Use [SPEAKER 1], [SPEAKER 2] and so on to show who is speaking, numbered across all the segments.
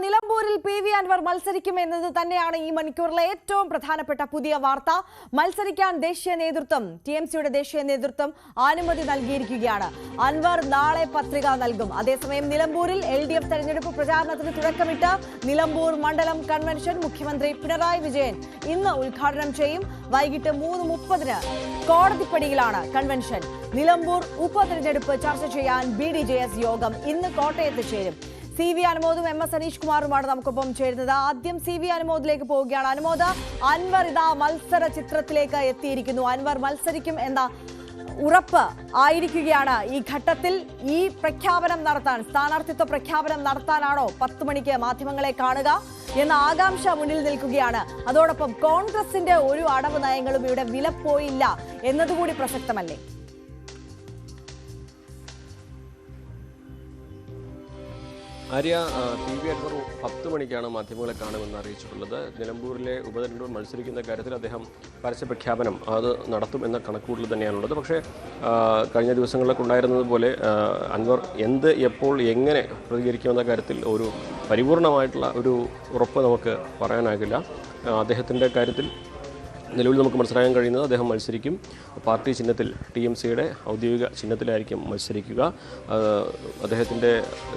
[SPEAKER 1] നിലമ്പൂരിൽ PV അൻവർ മത്സരിക്കുമെന്നത് തന്നെയാണ് ഈ മണിക്കൂറിലെ ഏറ്റവും പ്രധാനപ്പെട്ട പുതിയ വാർത്ത. മത്സരിക്കാൻ ദേശീയ നേതൃത്വം TMCയുടെ ദേശീയ നേതൃത്വം അനുമതി നൽകിയിരിക്കുകയാണ്. അൻവർ നാളെ പത്രിക നൽകും. അതേസമയം നിലമ്പൂരിൽ LDF തെരഞ്ഞെടുപ്പ് പ്രചാരണത്തിന് തുടക്കമിട്ട് നിലമ്പൂർ മണ്ഡലം കൺവെൻഷൻ മുഖ്യമന്ത്രി പിണറായി വിജയൻ ഇന്ന് ഉദ്ഘാടനം ചെയ്യും. വൈകിട്ട് 3:30 കോടതിപ്പടിയിലാണ് കൺവെൻഷൻ. നിലമ്പൂർ ഉപതെരഞ്ഞെടുപ്പ് ചർച്ച ചെയ്യാൻ BDJS യോഗം ഇന്ന് കോട്ടയത്ത് ചേരും. CV അനുമോദും MS അനീഷ് കുമാറുമാണ് നമുക്കൊപ്പം ചേരുന്നത്. ആദ്യം CV അനുമോദിലേക്ക് പോവുകയാണ്. അനുമോദ, അൻവർ ഇതാ മത്സര ചിത്രത്തിലേക്ക് എത്തിയിരിക്കുന്നു. അൻവർ മത്സരിക്കും എന്ന ഉറപ്പ് ആയിരിക്കുകയാണ്. ഈ ഘട്ടത്തിൽ ഈ പ്രഖ്യാപനം നടത്താൻ, സ്ഥാനാർത്ഥിത്വ പ്രഖ്യാപനം നടത്താനാണോ 10 മണിക്ക് മാധ്യമങ്ങളെ കാണുക എന്ന ആകാംക്ഷ മുന്നിൽ നിൽക്കുകയാണ്. അതോടൊപ്പം കോൺഗ്രസിന്റെ ഒരു അടവ് നയങ്ങളും ഇവിടെ വിലപ്പോയില്ല എന്നതുകൂടി പ്രസക്തമല്ലേ?
[SPEAKER 2] ആര്യ, PV അൻവർ 10 മണിക്കാണ് മാധ്യമങ്ങളെ കാണുമെന്ന് അറിയിച്ചിട്ടുള്ളത്. നിലമ്പൂരിലെ ഉപതെരഞ്ഞെടുപ്പ് മത്സരിക്കുന്ന കാര്യത്തിൽ അദ്ദേഹം പരസ്യ പ്രഖ്യാപനം അത് നടത്തും എന്ന കണക്കുകൂട്ടൽ തന്നെയാണുള്ളത്. പക്ഷേ കഴിഞ്ഞ ദിവസങ്ങളിലൊക്കെ ഉണ്ടായിരുന്നതുപോലെ അൻവർ എന്ത്, എപ്പോൾ, എങ്ങനെ പ്രതികരിക്കുമെന്ന കാര്യത്തിൽ ഒരു പരിപൂർണമായിട്ടുള്ള ഒരു ഉറപ്പ് നമുക്ക് പറയാനാകില്ല. അദ്ദേഹത്തിൻ്റെ കാര്യത്തിൽ നിലവിൽ നമുക്ക് മനസ്സിലാക്കാൻ കഴിയുന്നത് അദ്ദേഹം മത്സരിക്കും. പാർട്ടി ചിഹ്നത്തിൽ TMCയുടെ ഔദ്യോഗിക ചിഹ്നത്തിലായിരിക്കും മത്സരിക്കുക. അദ്ദേഹത്തിൻ്റെ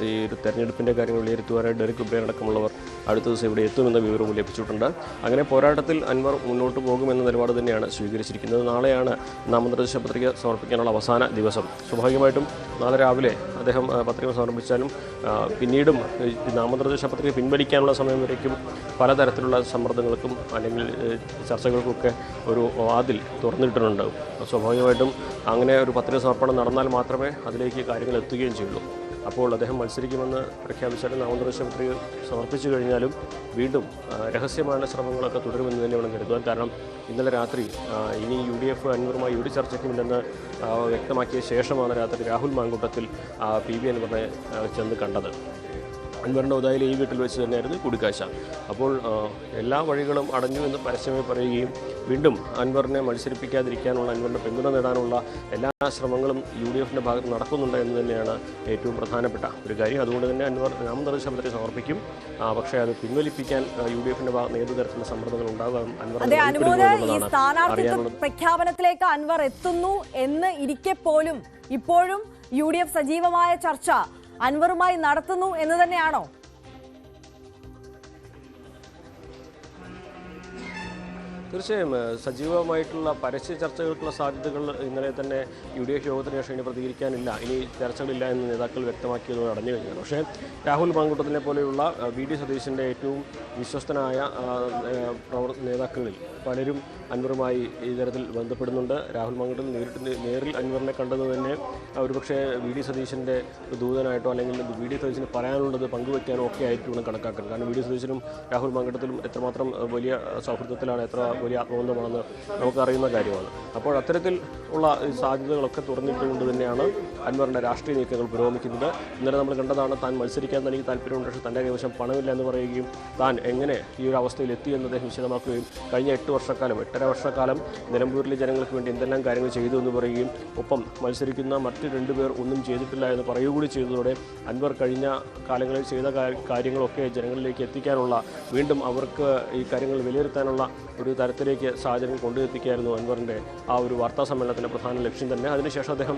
[SPEAKER 2] ഈ ഒരു തെരഞ്ഞെടുപ്പിൻ്റെ കാര്യങ്ങൾ വിലയിരുത്തുവാനായി ഡെറിക് ഒബ്രിയൻ അടക്കമുള്ളവർ അടുത്ത ദിവസം ഇവിടെ എത്തുമെന്ന വിവരവും ലഭിച്ചിട്ടുണ്ട്. അങ്ങനെ പോരാട്ടത്തിൽ അൻവർ മുന്നോട്ട് പോകുമെന്ന നിലപാട് തന്നെയാണ് സ്വീകരിച്ചിരിക്കുന്നത്. നാളെയാണ് നാമനിർദ്ദേശ പത്രിക സമർപ്പിക്കാനുള്ള അവസാന ദിവസം. സ്വാഭാവികമായിട്ടും നാളെ രാവിലെ അദ്ദേഹം പത്രിക സമർപ്പിച്ചാലും പിന്നീടും നാമനിർദ്ദേശ പത്രിക പിൻവലിക്കാനുള്ള സമയം വരേക്കും പലതരത്തിലുള്ള സമ്മർദ്ദങ്ങൾക്കും അല്ലെങ്കിൽ ചർച്ചകൾക്കും ഒരു വാതിൽ തുറന്നിട്ടിട്ടുണ്ട്. സ്വാഭാവികമായിട്ടും അങ്ങനെ ഒരു പത്രിക സമർപ്പണം നടന്നാൽ മാത്രമേ അതിലേക്ക് കാര്യങ്ങൾ എത്തുകയും ചെയ്യുള്ളൂ. അപ്പോൾ അദ്ദേഹം മത്സരിക്കുമെന്ന് പ്രഖ്യാപിച്ചാലും നാമനിർദ്ദേശ പത്രിക സമർപ്പിച്ചു കഴിഞ്ഞാലും വീണ്ടും രഹസ്യമായ ശ്രമങ്ങളൊക്കെ തുടരുമെന്ന് തന്നെ വേണം കരുതുവാൻ. കാരണം ഇന്നലെ രാത്രി ഇനി UDF അൻവറുമായി ഒരു ചർച്ചയ്ക്കുമില്ലെന്ന് വ്യക്തമാക്കിയ ശേഷമാണ് രാത്രി രാഹുൽ മാങ്കൂട്ടത്തിൽ PV അൻവറിനെ ചെന്ന് കണ്ടത്. അൻവറിൻ്റെ ഉദായിലെ ഈ വീട്ടിൽ വെച്ച് തന്നെയായിരുന്നു കൂടിക്കാഴ്ച. അപ്പോൾ എല്ലാ വഴികളും അടഞ്ഞു എന്ന് പരസ്യമായി പറയുകയും വീണ്ടും അൻവറിനെ മത്സരിപ്പിക്കാതിരിക്കാനുള്ള, അൻവറിൻ്റെ പിന്തുണ നേടാനുള്ള എല്ലാ ശ്രമങ്ങളും UDFിൻ്റെ ഭാഗത്ത് നടക്കുന്നുണ്ട് എന്ന് തന്നെയാണ് ഏറ്റവും പ്രധാനപ്പെട്ട ഒരു കാര്യം. അതുകൊണ്ട് തന്നെ അൻവർ നാമനിർദ്ദേശ പത്രിക സമർപ്പിക്കും. പക്ഷേ അത് പിൻവലിപ്പിക്കാൻ UDFിൻ്റെ ഭാഗത്ത് ഏതു തരത്തിലുള്ള സമ്മർദ്ദങ്ങൾ ഉണ്ടാകാം
[SPEAKER 1] സ്ഥാനാർത്ഥിത്വ പ്രഖ്യാപനത്തിലേക്ക് അൻവർ എത്തുന്നു എന്ന് ഇരിക്കെ പോലും ഇപ്പോഴും UDF സജീവമായ ചർച്ച അൻവറുമായി നടത്തുന്നു എന്ന് തന്നെയാണോ?
[SPEAKER 2] തീർച്ചയായും സജീവമായിട്ടുള്ള പരസ്യ ചർച്ചകൾക്കുള്ള സാധ്യതകൾ ഇന്നലെ തന്നെ UDF യോഗത്തിന് ശേഷം ഇനി പ്രതികരിക്കാനില്ല, ഇനി ചർച്ചകളില്ല എന്ന് നേതാക്കൾ വ്യക്തമാക്കിയത് അടഞ്ഞു കഴിഞ്ഞാണ്. പക്ഷേ രാഹുൽ മാങ്കൂട്ടത്തിനെ പോലെയുള്ള VD സതീശൻ്റെ ഏറ്റവും വിശ്വസ്തനായ നേതാക്കളിൽ പലരും അൻവറുമായി ഈ തരത്തിൽ ബന്ധപ്പെടുന്നുണ്ട്. രാഹുൽ മാങ്കൂട്ടത്തിൽ നേരിൽ അൻവറിനെ കണ്ടത് തന്നെ ഒരുപക്ഷെ VD സതീശൻ്റെ ദൂതനായിട്ടോ അല്ലെങ്കിൽ VD സതീശന് പറയാനുള്ളത് പങ്കുവയ്ക്കാനോ ഒക്കെ ആയിട്ടും കണക്കാക്കുന്നത്. കാരണം VD സതീശനും രാഹുൽ മാങ്കൂട്ടത്തിലും എത്രമാത്രം വലിയ സൗഹൃദത്തിലാണ്, എത്ര വലിയ ആത്മബന്ധമാണെന്ന് നമുക്കറിയുന്ന കാര്യമാണ്. അപ്പോൾ അത്തരത്തിൽ ഉള്ള സാധ്യതകളൊക്കെ തുറന്നിട്ടുകൊണ്ട് തന്നെയാണ് അൻവറിൻ്റെ രാഷ്ട്രീയ നീക്കങ്ങൾ പുരോഗമിക്കുന്നത്. ഇന്നലെ നമ്മൾ കണ്ടതാണ്, താൻ മത്സരിക്കാൻ തനിക്ക് താല്പര്യമുണ്ട്, പക്ഷേ തൻ്റെ കൈവശം പണമില്ല എന്ന് പറയുകയും താൻ എങ്ങനെ ഈ ഒരു അവസ്ഥയിൽ എത്തിയെന്ന് അദ്ദേഹം വിശദമാക്കുകയും കഴിഞ്ഞ 8 വർഷക്കാലം നിലമ്പൂരിലെ ജനങ്ങൾക്ക് വേണ്ടി എന്തെല്ലാം കാര്യങ്ങൾ ചെയ്തു എന്ന് പറയുകയും ഒപ്പം മത്സരിക്കുന്ന മറ്റ് 2 പേർ ഒന്നും ചെയ്തിട്ടില്ല എന്ന് പറയുകൂടി ചെയ്തതോടെ അൻവർ കഴിഞ്ഞ കാലങ്ങളിൽ ചെയ്ത കാര്യങ്ങളൊക്കെ ജനങ്ങളിലേക്ക് എത്തിക്കാനുള്ള, വീണ്ടും അവർക്ക് ഈ കാര്യങ്ങൾ വിലയിരുത്താനുള്ള ഒരു തരത്തിലേക്ക് സാഹചര്യം കൊണ്ടെത്തിക്കുകയായിരുന്നു അൻവറിൻ്റെ ആ ഒരു വാർത്താ സമ്മേളനത്തിൻ്റെ പ്രധാന ലക്ഷ്യം തന്നെ. അതിനുശേഷം അദ്ദേഹം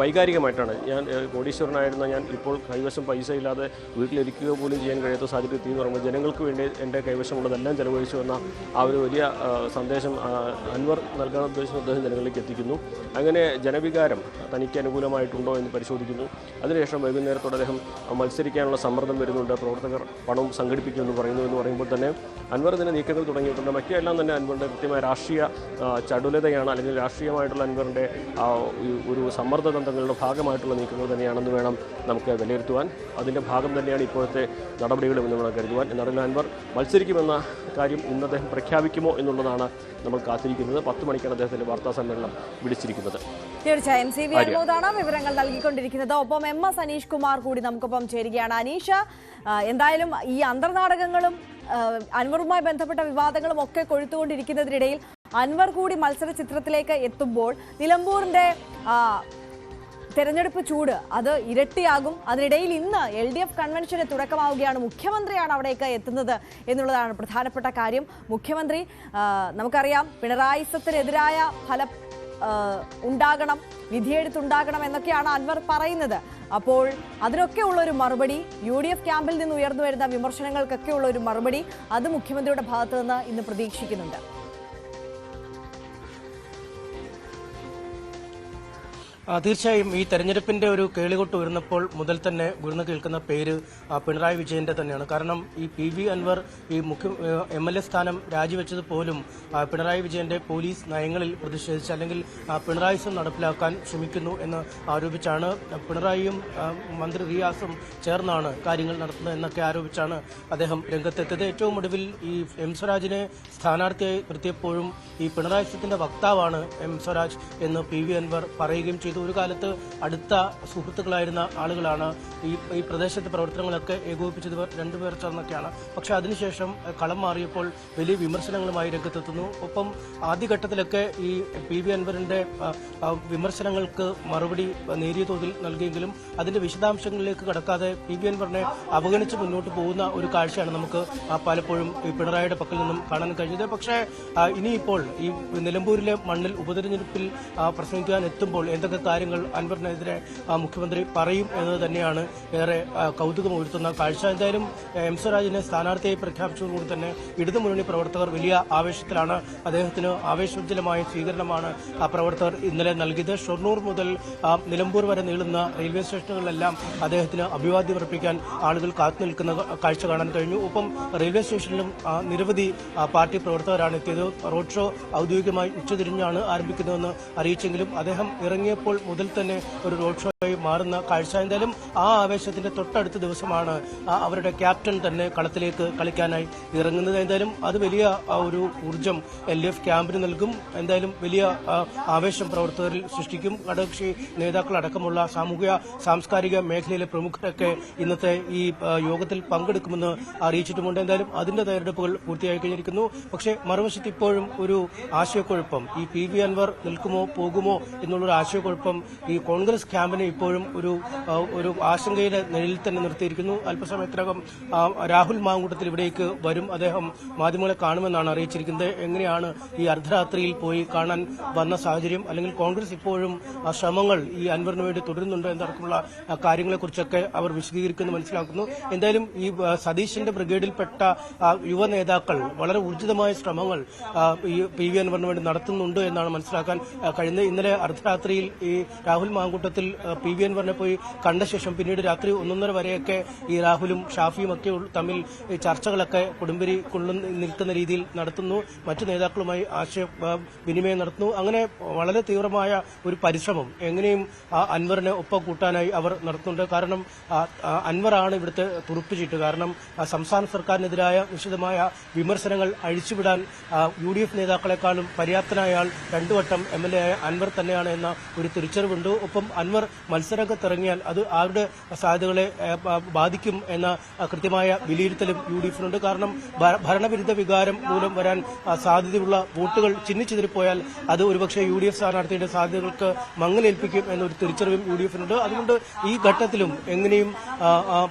[SPEAKER 2] വൈകാരികമായിട്ടാണ്, ഞാൻ കോടീശ്വരനായിരുന്ന ഞാൻ ഇപ്പോൾ കൈവശം പൈസ ഇല്ലാതെ വീട്ടിലിരിക്കുക പോലും ചെയ്യാൻ കഴിയാത്ത സാഹചര്യത്തിൽ എത്തിയെന്ന് പറയുമ്പോൾ ജനങ്ങൾക്ക് വേണ്ടി എൻ്റെ കൈവശമുള്ളതെല്ലാം ചെലവഴിച്ചു എന്ന ആ ഒരു വലിയ സന്ദേശം അൻവർ നൽകാൻ ഉദ്ദേശിച്ച അദ്ദേഹം ജനങ്ങളിലേക്ക് എത്തിക്കുന്നു. അങ്ങനെ ജനവികാരം തനിക്ക് അനുകൂലമായിട്ടുണ്ടോ എന്ന് പരിശോധിക്കുന്നു. അതിനുശേഷം വൈകുന്നേരത്തോടെ അദ്ദേഹം മത്സരിക്കാനുള്ള സമ്മർദ്ദം വരുന്നുണ്ട്, പ്രവർത്തകർ പണം സംഘടിപ്പിക്കുമെന്ന് പറയുമ്പോൾ തന്നെ അൻവർ ഇതിൻ്റെ നീക്കങ്ങൾ തുടങ്ങിയിട്ടുണ്ട്. മറ്റെല്ലാം തന്നെ അൻവറിൻ്റെ കൃത്യമായ രാഷ്ട്രീയ ചടുലതയാണ്, അല്ലെങ്കിൽ രാഷ്ട്രീയമായിട്ടുള്ള അൻവറിൻ്റെ ഒരു സമ്മർദ്ദ തന്ത്രങ്ങളുടെ ഭാഗമായിട്ടുള്ള നീക്കങ്ങൾ തന്നെയാണെന്ന് വേണം നമുക്ക് വിലയിരുത്തുവാൻ. അതിൻ്റെ ഭാഗം തന്നെയാണ് ഇപ്പോഴത്തെ നടപടികളും എന്ന് വേണം കരുതുവാൻ. എന്നാലും അൻവർ മത്സരിക്കുമെന്ന കാര്യം ഇന്ന് അദ്ദേഹം പ്രഖ്യാപിക്കുമോ എന്നുള്ളതാണ് നമ്മൾ കാത്തിരിക്കുന്നത്. 10 മണിക്കാണ് അദ്ദേഹത്തിൻ്റെ വാർത്താ സമ്മേളനം വിളിച്ചിരിക്കുന്നത്.
[SPEAKER 1] തീർച്ചയായും CV അനുമോദാണ് വിവരങ്ങൾ നൽകിക്കൊണ്ടിരിക്കുന്നത്. ഒപ്പം MS അനീഷ് കുമാർ കൂടി നമുക്കൊപ്പം ചേരുകയാണ്. അനീഷ്, എന്തായാലും ഈ അന്തർനാടകങ്ങളും അൻവറുമായി ബന്ധപ്പെട്ട വിവാദങ്ങളും ഒക്കെ കൊഴുത്തുകൊണ്ടിരിക്കുന്നതിനിടയിൽ അൻവർ കൂടി മത്സര ചിത്രത്തിലേക്ക് എത്തുമ്പോൾ നിലമ്പൂരിന്റെ തെരഞ്ഞെടുപ്പ് ചൂട് അത് ഇരട്ടിയാകും. അതിനിടയിൽ ഇന്ന് LDF കൺവെൻഷന് തുടക്കമാവുകയാണ്. മുഖ്യമന്ത്രിയാണ് അവിടേക്ക് എത്തുന്നത് എന്നുള്ളതാണ് പ്രധാനപ്പെട്ട കാര്യം. മുഖ്യമന്ത്രി നമുക്കറിയാം പിണറായിസത്തിനെതിരായ ഫലം ഉണ്ടാകണം, വിധിയെഴുത്തുണ്ടാകണം എന്നൊക്കെയാണ് അൻവർ പറയുന്നത്. അപ്പോൾ അതിനൊക്കെ ഉള്ളൊരു മറുപടി, UDF ക്യാമ്പിൽ നിന്ന് ഉയർന്നു വരുന്ന വിമർശനങ്ങൾക്കൊക്കെ ഉള്ള ഒരു മറുപടി അത് മുഖ്യമന്ത്രിയുടെ ഭാഗത്ത് നിന്ന് ഇന്ന് പ്രതീക്ഷിക്കുന്നുണ്ട്.
[SPEAKER 3] തീർച്ചയായും ഈ തെരഞ്ഞെടുപ്പിന്റെ ഒരു കേളികൊട്ട് ഉയർന്നപ്പോൾ മുതൽ തന്നെ ഉയർന്നു കേൾക്കുന്ന പേര് പിണറായി വിജയന്റെ തന്നെയാണ്. കാരണം ഈ PV അൻവർ ഈ MLA സ്ഥാനം രാജിവെച്ചത് പോലും പിണറായി വിജയന്റെ പോലീസ് നയങ്ങളിൽ പ്രതിഷേധിച്ച് അല്ലെങ്കിൽ പിണറായിസം നടപ്പിലാക്കാൻ ശ്രമിക്കുന്നു എന്ന് ആരോപിച്ചാണ്. പിണറായിയും മന്ത്രി റിയാസും ചേർന്നാണ് കാര്യങ്ങൾ നടത്തുന്നത് എന്നൊക്കെ ആരോപിച്ചാണ് അദ്ദേഹം രംഗത്തെത്തിയത്. ഏറ്റവും ഒടുവിൽ ഈ എം സ്വരാജിനെ സ്ഥാനാർത്ഥിയായി നിർത്തിയപ്പോഴും ഈ പിണറായിസത്തിന്റെ വക്താവാണ് എം സ്വരാജ് എന്ന് PV അൻവർ പറയുകയും ചെയ്തു. ഒരു കാലത്ത് അടുത്ത സുഹൃത്തുക്കളായിരുന്ന ആളുകളാണ്. ഈ പ്രദേശത്തെ പ്രവർത്തനങ്ങളൊക്കെ ഏകോപിപ്പിച്ചത് രണ്ടുപേർ ചേർന്നൊക്കെയാണ്. പക്ഷെ അതിനുശേഷം കളം മാറിയപ്പോൾ വലിയ വിമർശനങ്ങളുമായി രംഗത്തെത്തുന്നു. ഒപ്പം ആദ്യഘട്ടത്തിലൊക്കെ ഈ PV അൻവറിന്റെ വിമർശനങ്ങൾക്ക് മറുപടി നേരിയ തോതിൽ നൽകിയെങ്കിലും അതിന്റെ വിശദാംശങ്ങളിലേക്ക് കടക്കാതെ PV അൻവറിനെ അവഗണിച്ച് മുന്നോട്ട് പോകുന്ന ഒരു കാഴ്ചയാണ് നമുക്ക് പലപ്പോഴും ഈ പിണറായിയുടെ പക്കൽ നിന്നും കാണാൻ കഴിഞ്ഞത്. പക്ഷേ ഇനിയിപ്പോൾ ഈ നിലമ്പൂരിലെ മണ്ണിൽ ഉപതെരഞ്ഞെടുപ്പിൽ പ്രസംഗിക്കാൻ എത്തുമ്പോൾ എന്തൊക്കെ കാര്യങ്ങൾ അൻവറിനെതിരെ മുഖ്യമന്ത്രി പറയും എന്നത് തന്നെയാണ് ഏറെ കൗതുകമുയർത്തുന്ന കാഴ്ച. എന്തായാലും എം സ്വരാജിനെ സ്ഥാനാർത്ഥിയായി പ്രഖ്യാപിച്ചതോടുകൂടി തന്നെ ഇടതുമുന്നണി പ്രവർത്തകർ വലിയ ആവേശത്തിലാണ്. അദ്ദേഹത്തിന് ആവേശോജ്ജലമായ സ്വീകരണമാണ് പ്രവർത്തകർ ഇന്നലെ നൽകിയത്. ഷൊർണൂർ മുതൽ നിലമ്പൂർ വരെ നീളുന്ന റെയിൽവേ സ്റ്റേഷനുകളിലെല്ലാം അദ്ദേഹത്തിന് അഭിവാദ്യം അർപ്പിക്കാൻ ആളുകൾ കാത്തുനിൽക്കുന്ന കാഴ്ച കാണാൻ കഴിഞ്ഞു. ഒപ്പം റെയിൽവേ സ്റ്റേഷനിലും നിരവധി പാർട്ടി പ്രവർത്തകരാണ് എത്തിയത്. റോഡ് ഷോ ഔദ്യോഗികമായി ഉച്ചതിരിഞ്ഞാണ് ആരംഭിക്കുന്നതെന്ന് അറിയിച്ചെങ്കിലും അദ്ദേഹം ഇറങ്ങിയപ്പോൾ മുതൽ തന്നെ ഒരു റോഡ് ഷോയായി മാറുന്ന കാഴ്ച. എന്തായാലും ആ ആവേശത്തിന്റെ തൊട്ടടുത്ത ദിവസമാണ് അവരുടെ ക്യാപ്റ്റൻ തന്നെ കളത്തിലേക്ക് കളിക്കാനായി ഇറങ്ങുന്നത്. എന്തായാലും അത് വലിയ ഒരു ഊർജ്ജം LDF ക്യാമ്പിന് നൽകും. എന്തായാലും വലിയ ആവേശം പ്രവർത്തകരിൽ സൃഷ്ടിക്കും. ഘടകകക്ഷി നേതാക്കളടക്കമുള്ള സാമൂഹിക സാംസ്കാരിക മേഖലയിലെ പ്രമുഖരൊക്കെ ഇന്നത്തെ ഈ യോഗത്തിൽ പങ്കെടുക്കുമെന്ന് അറിയിച്ചിട്ടുമുണ്ട്. എന്തായാലും അതിന്റെ തയ്യാറെടുപ്പുകൾ പൂർത്തിയായി കഴിഞ്ഞിരിക്കുന്നു. പക്ഷേ മറുവശത്ത് ഇപ്പോഴും ഒരു ആശയക്കുഴപ്പം, ഈ PV അൻവർ നിൽക്കുമോ പോകുമോ എന്നുള്ളൊരു ആശയക്കുഴപ്പം ഈ കോൺഗ്രസ് ക്യാമ്പിനെ ഇപ്പോഴും ഒരു ആശങ്കയുടെ നിഴലിൽ തന്നെ നിർത്തിയിരിക്കുന്നു. അല്പസമയത്തിനകം രാഹുൽ മാങ്കൂട്ടത്തിൽ ഇവിടേക്ക് വരും. അദ്ദേഹം മാധ്യമങ്ങളെ കാണുമെന്നാണ് അറിയിച്ചിരിക്കുന്നത്. എങ്ങനെയാണ് ഈ അർദ്ധരാത്രിയിൽ പോയി കാണാൻ വന്ന സാഹചര്യം, അല്ലെങ്കിൽ കോൺഗ്രസ് ഇപ്പോഴും ശ്രമങ്ങൾ ഈ അൻവറിന് വേണ്ടി തുടരുന്നുണ്ട് എന്നടക്കമുള്ള കാര്യങ്ങളെക്കുറിച്ചൊക്കെ അവർ വിശദീകരിക്കുന്നു മനസ്സിലാക്കുന്നു. എന്തായാലും ഈ സതീശന്റെ ബ്രിഗേഡിൽപ്പെട്ട യുവ നേതാക്കൾ വളരെ ഊർജിതമായ ശ്രമങ്ങൾ ഈ PV അൻവറിന് വേണ്ടി നടത്തുന്നുണ്ട് എന്നാണ് മനസ്സിലാക്കാൻ കഴിയുന്നത്. ഇന്നലെ അർദ്ധരാത്രിയിൽ ഈ രാഹുൽ മാങ്കൂട്ടത്തിൽ PV അൻവറിനെ പോയി കണ്ട ശേഷം പിന്നീട് രാത്രി 1:30 വരെയൊക്കെ ഈ രാഹുലും ഷാഫിയും ഒക്കെ തമ്മിൽ ചർച്ചകളൊക്കെ കൊടുമ്പിരി നിൽക്കുന്ന രീതിയിൽ നടത്തുന്നു. മറ്റു നേതാക്കളുമായി ആശയവിനിമയം നടത്തുന്നു. അങ്ങനെ വളരെ തീവ്രമായ ഒരു പരിശ്രമം എങ്ങനെയും അൻവറിനെ ഒപ്പം കൂട്ടാനായി അവർ നടത്തുന്നുണ്ട്. കാരണം അൻവറാണ് ഇവിടുത്തെ തുറുപ്പുചീട്ട്. കാരണം സംസ്ഥാന സർക്കാരിനെതിരായ നിശ്ചിതമായ വിമർശനങ്ങൾ അഴിച്ചുവിടാൻ UDF നേതാക്കളെക്കാളും പര്യാപ്തനായ ആൾ രണ്ടുവട്ടം MLA ആയ അൻവർ തന്നെയാണ് എന്ന ഒരു തിരിച്ചറിവുണ്ട്. ഒപ്പം അൻവർ മത്സരരംഗത്തിറങ്ങിയാൽ അത് ആരുടെ സാധ്യതകളെ ബാധിക്കും എന്ന കൃത്യമായ വിലയിരുത്തലും UDFിനുണ്ട്. കാരണം ഭരണവിരുദ്ധ വികാരം മൂലം വരാൻ സാധ്യതയുള്ള വോട്ടുകൾ ചിന്നിച്ചിതറിപ്പോയാൽ അത് ഒരുപക്ഷെ UDF സ്ഥാനാർത്ഥിയുടെ സാധ്യതകൾക്ക് മങ്ങലേൽപ്പിക്കും എന്നൊരു തിരിച്ചറിവും UDFിനുണ്ട്. അതുകൊണ്ട് ഈ ഘട്ടത്തിലും എങ്ങനെയും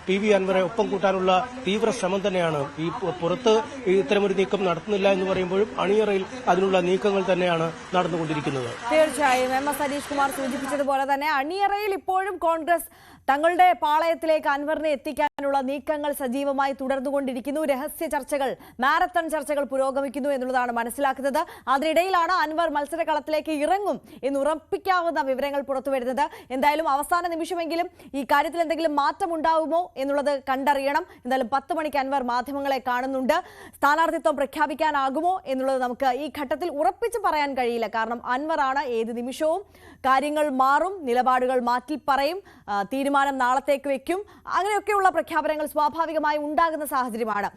[SPEAKER 3] PV അൻവറെ ഒപ്പം കൂട്ടാനുള്ള തീവ്ര ശ്രമം തന്നെയാണ്. ഈ പുറത്ത് ഇത്തരമൊരു നീക്കം നടത്തുന്നില്ല എന്ന് പറയുമ്പോഴും അണിയറയിൽ അതിനുള്ള നീക്കങ്ങൾ തന്നെയാണ് നടന്നുകൊണ്ടിരിക്കുന്നത്.
[SPEAKER 1] തീർച്ചയായും MS സതീഷ് കുമാർ സൂചിപ്പിച്ചതുപോലെ തന്നെ അണിയറയിൽ ഇപ്പോഴും കോൺഗ്രസ് തങ്ങളുടെ പാളയത്തിലേക്ക് അൻവറിനെ എത്തിക്കാനുള്ള നീക്കങ്ങൾ സജീവമായി തുടർന്നുകൊണ്ടിരിക്കുന്നു. രഹസ്യ ചർച്ചകൾ, മാരത്തൺ ചർച്ചകൾ പുരോഗമിക്കുന്നു എന്നുള്ളതാണ് മനസ്സിലാക്കുന്നത്. അതിനിടയിലാണ് അൻവർ മത്സരകളത്തിലേക്ക് ഇറങ്ങും എന്ന് ഉറപ്പിക്കാവുന്ന വിവരങ്ങൾ പുറത്തുവരുന്നത്. എന്തായാലും അവസാന നിമിഷമെങ്കിലും ഈ കാര്യത്തിൽ എന്തെങ്കിലും മാറ്റം ഉണ്ടാവുമോ എന്നുള്ളത് കണ്ടറിയണം. എന്തായാലും 10 മണിക്ക് അൻവർ മാധ്യമങ്ങളെ കാണുന്നുണ്ട്. സ്ഥാനാർത്ഥിത്വം പ്രഖ്യാപിക്കാനാകുമോ എന്നുള്ളത് നമുക്ക് ഈ ഘട്ടത്തിൽ ഉറപ്പിച്ച് പറയാൻ കഴിയില്ല. കാരണം അൻവറാണ് ഏത് നിമിഷവും കാര്യങ്ങൾ മാറും, നിലപാടുകൾ മാറ്റി പറയും, തീരുമാനം നാളത്തേക്ക് വെക്കും. അങ്ങനെയൊക്കെയുള്ള പ്രഖ്യാപനങ്ങൾ സ്വാഭാവികമായി ഉണ്ടാകുന്ന സാഹചര്യമാണ്.